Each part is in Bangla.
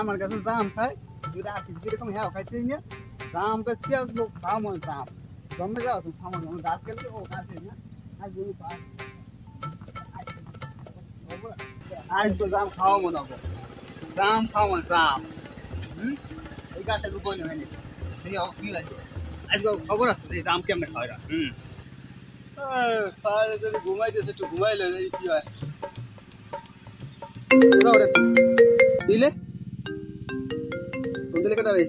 আমার কাছে জাম খাই যদি আসিস যেরকম হ্যাঁ খাইছে না জাম বেশি লোক খাওয়া মনে জাম জমে যাও তুমি খাওয়া মনে গাছ কেটে ও গাছে না আর যদি আজ তো জাম খাওয়া মনে হবো জাম খাওয়া মনে জাম এই গাছটা রূপ হয়নি সেই কি লাগে আজকে খবর আছে যে জাম কেমনে খাওয়া যদি ঘুমাইতেছে একটু ঘুমাইলে কি হয় দিলে কোন দিলে কাটারে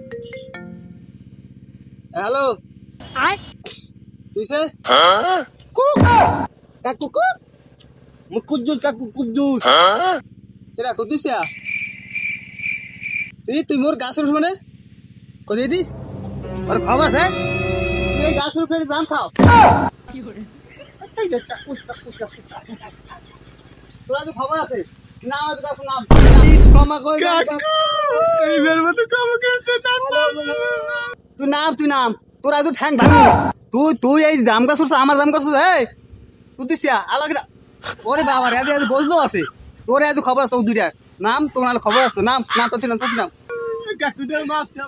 হ্যালো তুইছে কাকু কুক মুকুদ্দুস কাকু কুদ্দুস কেরা কুদ্দুসিয়া তুই মোর গাছের মানে কদি দি আর খবর আছে এই গাছের উপরে জাম খাও কি করে এই দেখটা তোরা তো খবর আছে নাম আছে গাছ নাম প্লিজ ক্ষমা করে এই বের মত ক্ষমা করতে তুই নাম তোরা তো ঠ্যাং ভাঙি তুই এই জাম গাছ উঠছ আমার জাম গাছ এই কুদ্দুসিয়া আলাগা ওরে বাবা রে আজ বজলো আছে তোরে আজ খবর আছে দুইটা নাম তোমার খবর আছে নাম না তো নাম কাকুদের মাফ চা